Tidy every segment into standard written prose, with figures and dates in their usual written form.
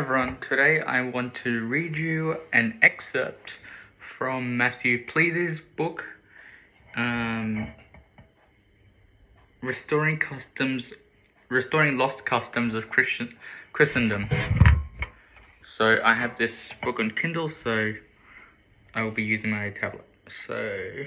Everyone, today I want to read you an excerpt from Matthew Please's book, Restoring Lost Customs of Christendom. So I have this book on Kindle, so I will be using my tablet. So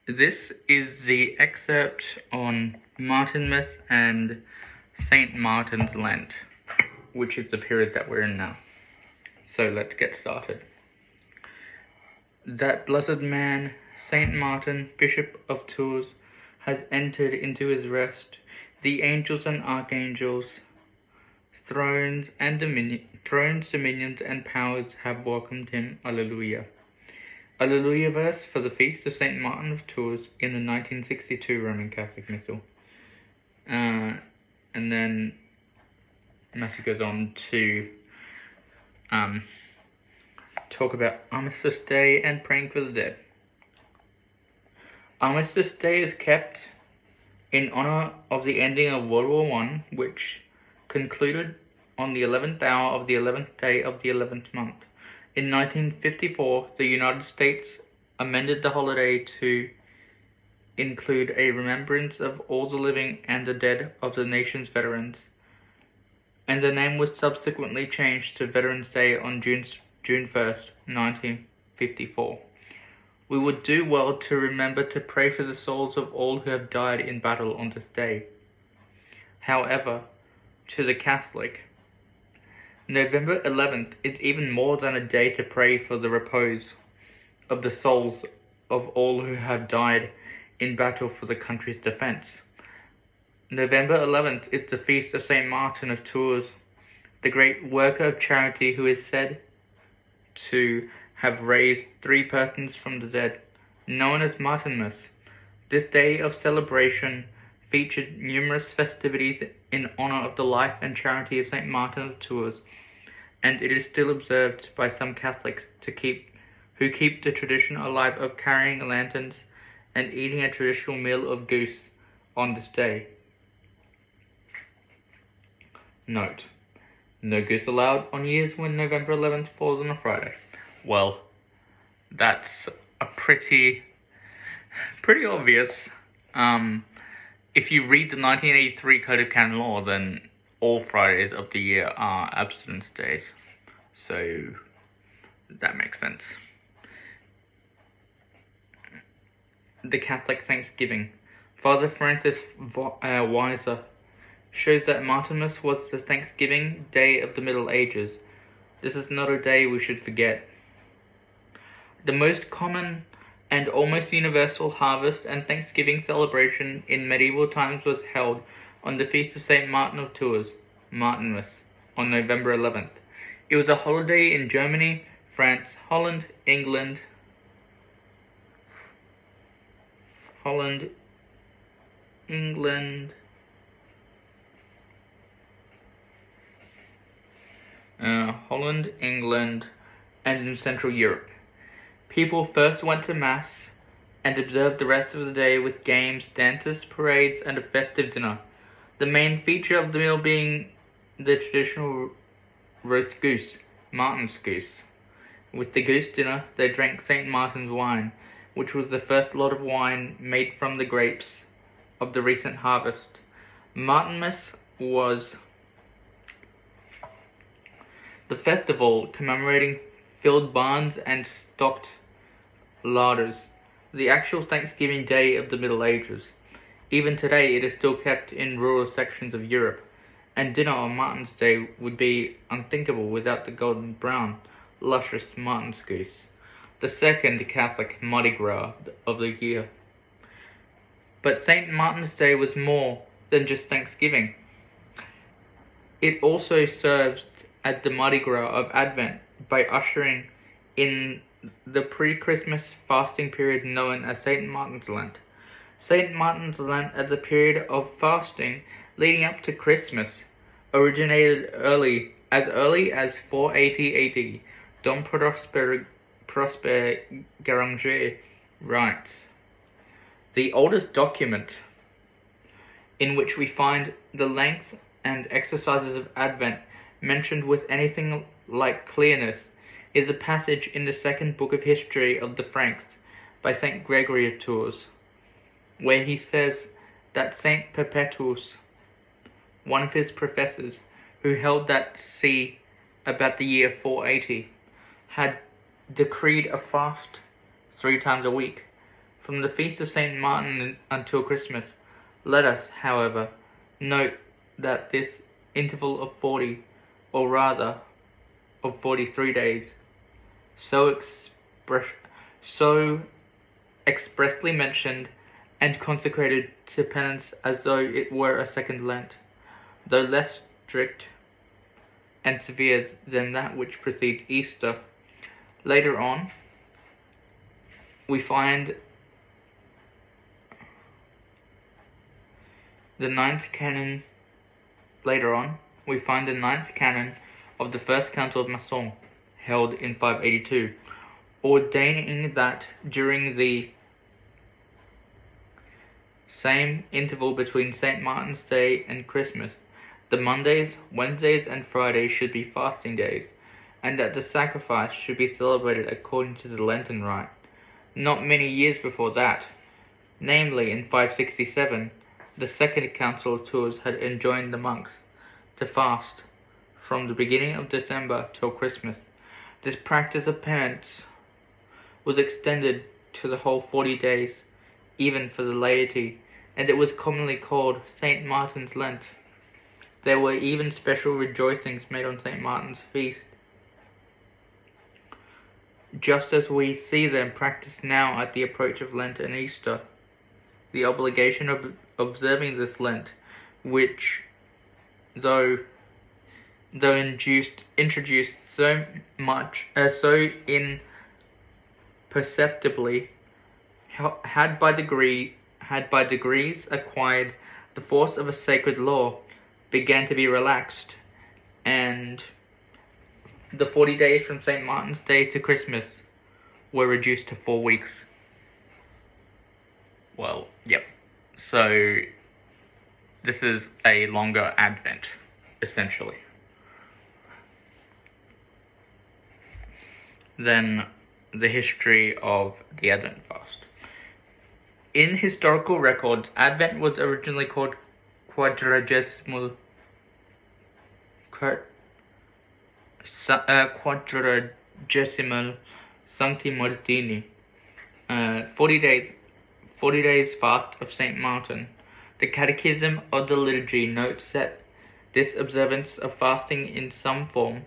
this is the excerpt on Martinmas and St. Martin's Lent, which is the period that we're in now. So let's get started. That blessed man, Saint Martin, Bishop of Tours, has entered into his rest. The angels and archangels, thrones, dominions, and powers have welcomed him. Alleluia. Alleluia verse for the feast of Saint Martin of Tours in the 1962 Roman Catholic Missal. And then Matthew goes on to talk about Armistice Day and praying for the dead. Armistice Day is kept in honor of the ending of World War I, which concluded on the 11th hour of the 11th day of the 11th month. In 1954, the United States amended the holiday to include a remembrance of all the living and the dead of the nation's veterans, and the name was subsequently changed to Veterans Day on June 1st, 1954. We would do well to remember to pray for the souls of all who have died in battle on this day. However, to the Catholic, November 11th is even more than a day to pray for the repose of the souls of all who have died in battle for the country's defense. November 11th is the feast of Saint Martin of Tours, the great worker of charity who is said to have raised 3 persons from the dead, known as Martinmas. This day of celebration featured numerous festivities in honor of the life and charity of Saint Martin of Tours, and it is still observed by some Catholics who keep the tradition alive of carrying lanterns and eating a traditional meal of goose on this day. Note: no goose allowed on years when November 11th falls on a Friday. Well, that's a pretty obvious. If you read the 1983 Code of Canon Law, then all Fridays of the year are abstinence days. So that makes sense. The Catholic Thanksgiving. Father Francis Weiser shows that Martinmas was the Thanksgiving Day of the Middle Ages. This is not a day we should forget. The most common and almost universal harvest and Thanksgiving celebration in medieval times was held on the feast of Saint Martin of Tours, Martinmas, on November 11th. It was a holiday in Germany, France, Holland, England, and in Central Europe. People first went to Mass and observed the rest of the day with games, dances, parades, and a festive dinner. The main feature of the meal being the traditional roast goose, Martin's goose. With the goose dinner, they drank St. Martin's wine, which was the first lot of wine made from the grapes of the recent harvest. Martinmas was the festival commemorating filled barns and stocked larders, the actual Thanksgiving Day of the Middle Ages. Even today, it is still kept in rural sections of Europe, and dinner on Martin's Day would be unthinkable without the golden brown, luscious Martin's goose, the second Catholic Mardi Gras of the year. But St. Martin's Day was more than just Thanksgiving. It also serves as the Mardi Gras of Advent by ushering in the pre-Christmas fasting period known as St. Martin's Lent. St. Martin's Lent as a period of fasting leading up to Christmas originated as early as 480 AD. Dom Prosper Garanger writes, the oldest document in which we find the length and exercises of Advent mentioned with anything like clearness is a passage in the second book of history of the Franks by St. Gregory of Tours, where he says that St. Perpetuus, one of his professors, who held that see about the year 480, had decreed a fast 3 times a week, from the feast of St. Martin until Christmas. Let us, however, note that this interval of 40, or rather of 43 days, so expressly mentioned and consecrated to penance as though it were a second Lent, though less strict and severe than that which precedes Easter. Later on, we find the ninth canon of the First Council of Macon, held in 582, ordaining that during the same interval between St. Martin's Day and Christmas, the Mondays, Wednesdays, and Fridays should be fasting days, and that the sacrifice should be celebrated according to the Lenten rite. Not many years before that, namely in 567, the Second Council of Tours had enjoined the monks to fast from the beginning of December till Christmas. This practice of penance was extended to the whole 40 days, even for the laity, and it was commonly called St. Martin's Lent. There were even special rejoicings made on St. Martin's feast, just as we see them practiced now at the approach of Lent and Easter. The obligation of observing this Lent, which, though introduced so imperceptibly, had by degrees acquired the force of a sacred law, began to be relaxed, and the 40 days from St. Martin's Day to Christmas were reduced to 4 weeks. Well, yep. So this is a longer Advent, essentially. Then the history of the Advent fast. In historical records, Advent was originally called Quadragesimal Sancti Martini, 40 days fast of St. Martin. The Catechism of the Liturgy notes that this observance of fasting in some form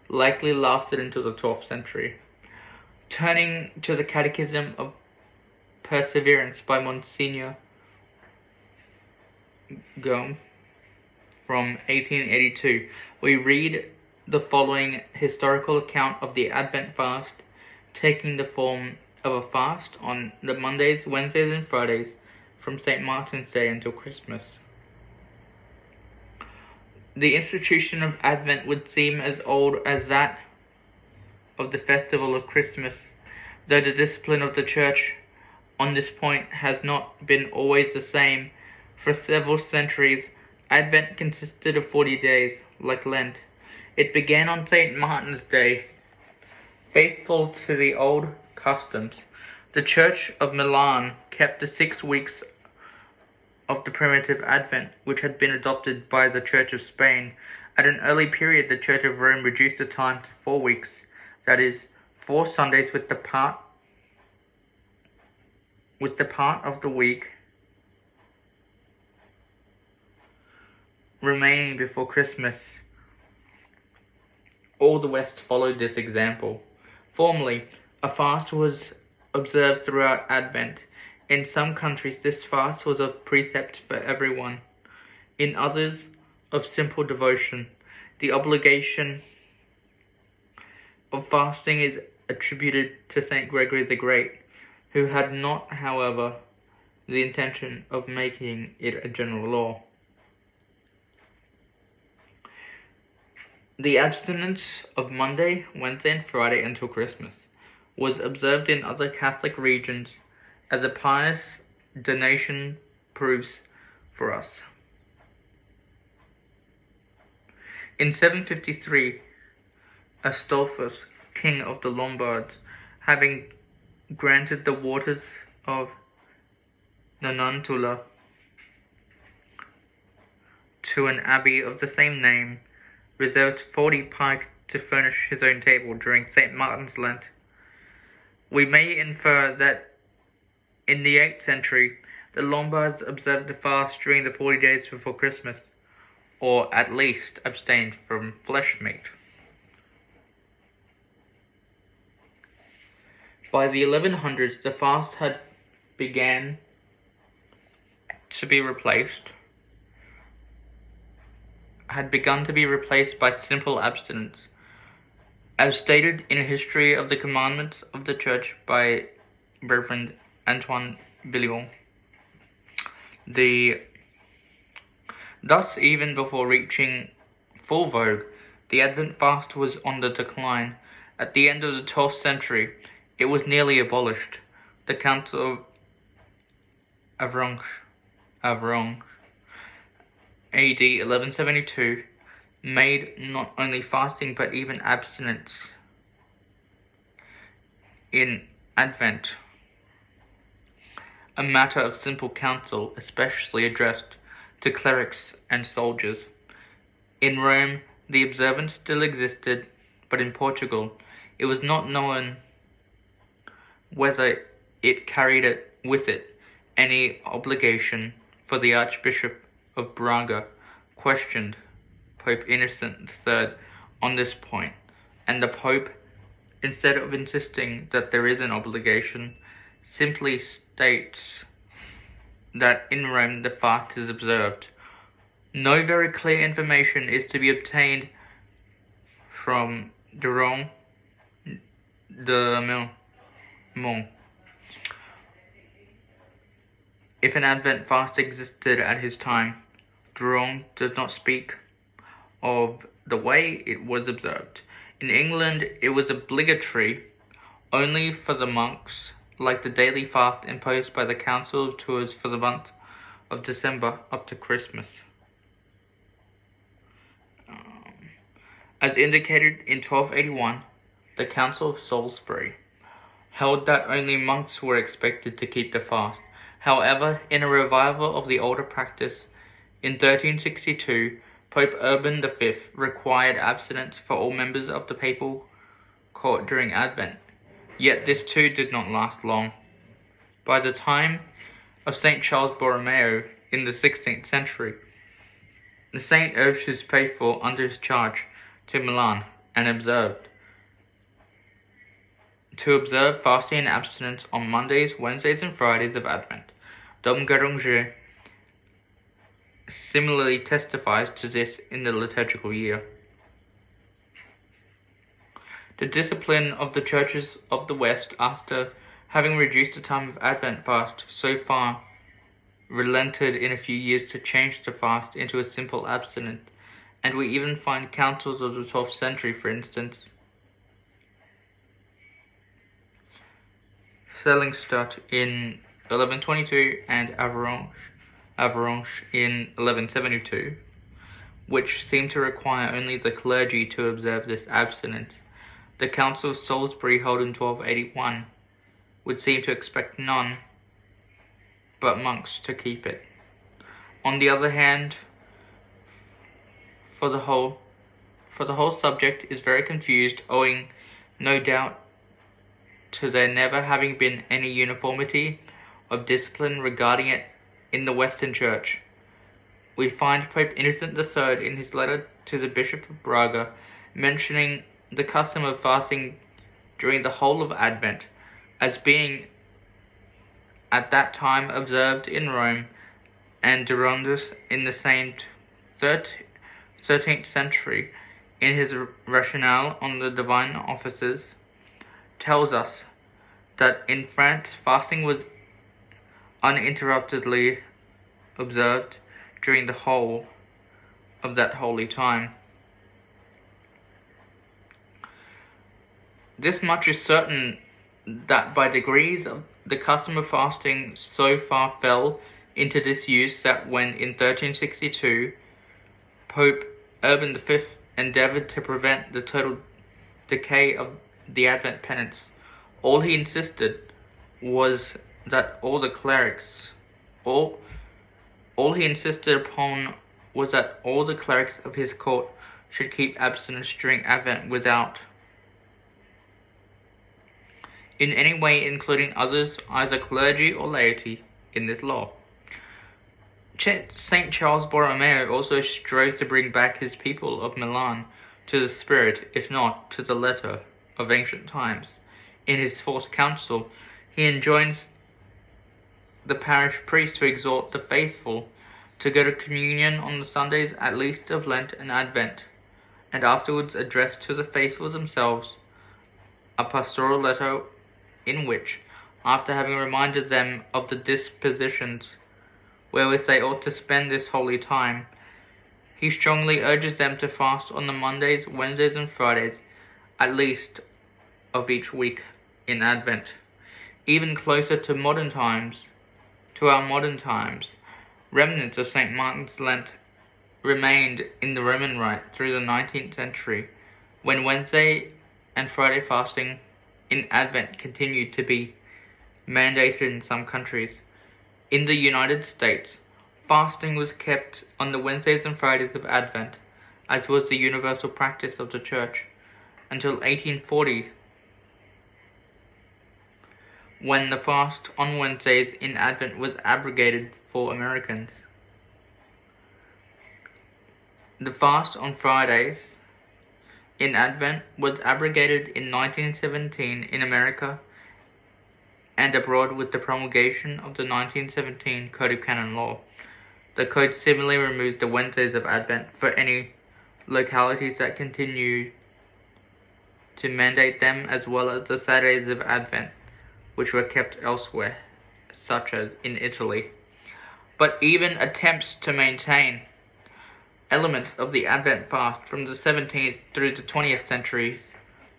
likely lasted until the 12th century. Turning to the Catechism of Perseverance by Monsignor Gome from 1882, we read the following historical account of the Advent fast, taking the form of a fast on the Mondays, Wednesdays, and Fridays from St. Martin's Day until Christmas. The institution of Advent would seem as old as that of the festival of Christmas, though the discipline of the Church on this point has not been always the same. For several centuries, Advent consisted of 40 days, like Lent. It began on St. Martin's Day. Faithful to the old customs, the Church of Milan kept the 6 weeks of the primitive Advent, which had been adopted by the Church of Spain. At an early period, the Church of Rome reduced the time to 4 weeks, that is, 4 Sundays with the part of the week remaining before Christmas. All the West followed this example. Formerly, a fast was observed throughout Advent. In some countries, this fast was of precept for everyone. In others, of simple devotion. The obligation of fasting is attributed to St. Gregory the Great, who had not, however, the intention of making it a general law. The abstinence of Monday, Wednesday, and Friday until Christmas was observed in other Catholic regions, as a pious donation proves for us. In 753, Astolphus, king of the Lombards, having granted the waters of Nonantula to an abbey of the same name, reserved 40 pike to furnish his own table during St. Martin's Lent. We may infer that in the 8th century, the Lombards observed the fast during the 40 days before Christmas, or at least abstained from flesh meat. By the 1100s, the fast had begun to be replaced by simple abstinence, as stated in a History of the Commandments of the Church by Reverend Antoine Billion. Thus, even before reaching full vogue, the Advent fast was on the decline. At the end of the 12th century, it was nearly abolished. The Council of Avranches, AD 1172, made not only fasting but even abstinence in Advent a matter of simple counsel, especially addressed to clerics and soldiers. In Rome, the observance still existed, but in Portugal, it was not known whether it carried with it any obligation, for the Archbishop of Braga questioned Pope Innocent III on this point, and the Pope, instead of insisting that there is an obligation, simply states that in Rome the fast is observed. No very clear information is to be obtained from Durand de Mont. If an Advent fast existed at his time, Durand does not speak of the way it was observed. In England, it was obligatory only for the monks, like the daily fast imposed by the Council of Tours for the month of December up to Christmas. As indicated in 1281, the Council of Salisbury held that only monks were expected to keep the fast. However, in a revival of the older practice, in 1362, Pope Urban V required abstinence for all members of the papal court during Advent. Yet this too did not last long. By the time of St. Charles Borromeo in the 16th century, the saint urged his faithful under his charge to Milan and observe fasting and abstinence on Mondays, Wednesdays, and Fridays of Advent. Dom Garanger similarly testifies to this in the liturgical year. The discipline of the churches of the West, after having reduced the time of Advent fast so far, relented in a few years to change the fast into a simple abstinence, and we even find councils of the 12th century, for instance, Seligenstadt in 1122 and Avranches in 1172, which seem to require only the clergy to observe this abstinence. The Council of Salisbury, held in 1281, would seem to expect none but monks to keep it. On the other hand, for the whole subject is very confused, owing no doubt to there never having been any uniformity of discipline regarding it in the Western Church. We find Pope Innocent III in his letter to the Bishop of Braga mentioning the custom of fasting during the whole of Advent as being at that time observed in Rome, and Durandus in the same 13th century, in his rationale on the divine offices, tells us that in France fasting was uninterruptedly observed during the whole of that holy time. This much is certain, that by degrees the custom of fasting so far fell into disuse that when in 1362 Pope Urban V endeavored to prevent the total decay of the Advent penance. All he insisted was that all he insisted upon was that all the clerics of his court should keep abstinence during Advent without in any way including others, either clergy or laity, in this law. St. Charles Borromeo also strove to bring back his people of Milan to the spirit, if not to the letter, of ancient times. In his fourth council, he enjoins the parish priest to exhort the faithful to go to communion on the Sundays at least of Lent and Advent, and afterwards address to the faithful themselves a pastoral letter in which, after having reminded them of the dispositions wherewith they ought to spend this holy time, he strongly urges them to fast on the Mondays, Wednesdays, and Fridays, at least of each week in Advent. Even closer to our modern times, remnants of St. Martin's Lent remained in the Roman Rite through the 19th century, when Wednesday and Friday fasting in Advent continued to be mandated in some countries. In the United States, fasting was kept on the Wednesdays and Fridays of Advent, as was the universal practice of the Church, until 1840, when the fast on Wednesdays in Advent was abrogated for Americans. The fast on Fridays in Advent was abrogated in 1917 in America and abroad with the promulgation of the 1917 Code of Canon Law. The Code similarly removed the Wednesdays of Advent for any localities that continue to mandate them, as well as the Saturdays of Advent, which were kept elsewhere, such as in Italy. But even attempts to maintain elements of the Advent fast from the 17th through the 20th centuries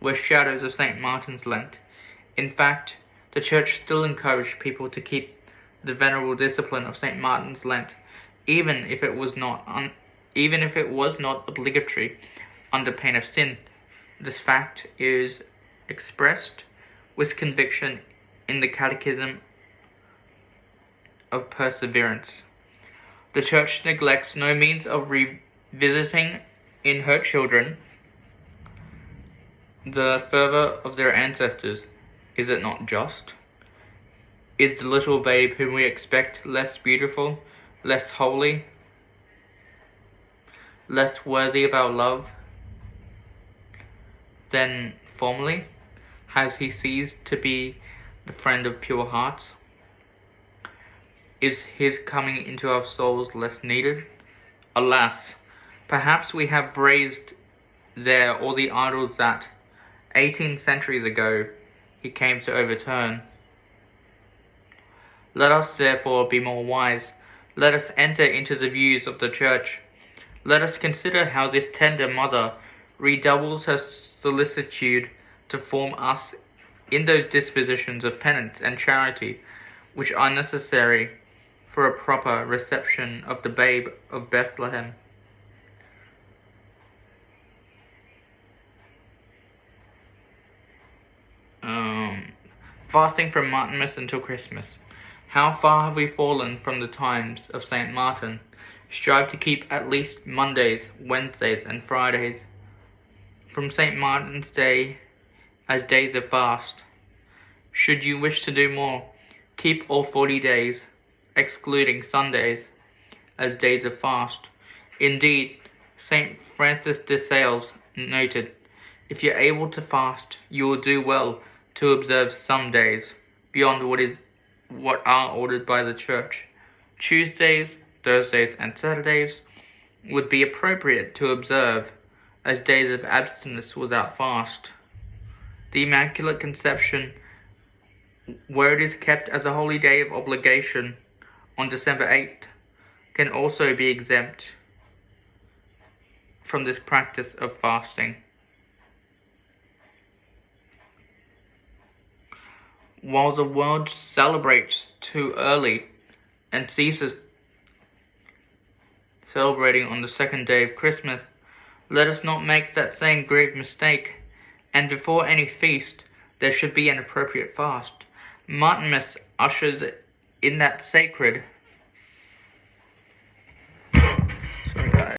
were shadows of St. Martin's Lent. In fact, the Church still encouraged people to keep the venerable discipline of St. Martin's Lent, even if it was not obligatory, under pain of sin. This fact is expressed with conviction in the Catechism of Perseverance. The Church neglects no means of revisiting in her children the fervor of their ancestors. Is it not just? Is the little babe whom we expect less beautiful, less holy, less worthy of our love than formerly? Has he ceased to be the friend of pure hearts? Is his coming into our souls less needed? Alas, perhaps we have raised there all the idols that 18 centuries ago he came to overturn. Let us therefore be more wise. Let us enter into the views of the Church. Let us consider how this tender mother redoubles her solicitude to form us in those dispositions of penance and charity which are necessary for a proper reception of the babe of Bethlehem. Fasting from Martinmas until Christmas. How far have we fallen from the times of St. Martin? Strive to keep at least Mondays, Wednesdays, and Fridays from St. Martin's Day as days of fast. Should you wish to do more, keep all 40 days, excluding Sundays, as days of fast. Indeed, St. Francis de Sales noted, if you're able to fast, you will do well to observe some days beyond what are ordered by the Church. Tuesdays, Thursdays, and Saturdays would be appropriate to observe as days of abstinence without fast. The Immaculate Conception, where it is kept as a holy day of obligation on December 8th, can also be exempt from this practice of fasting. While the world celebrates too early and ceases celebrating on the second day of Christmas, let us not make that same grave mistake, and before any feast there should be an appropriate fast. Martinmas ushers in that sacred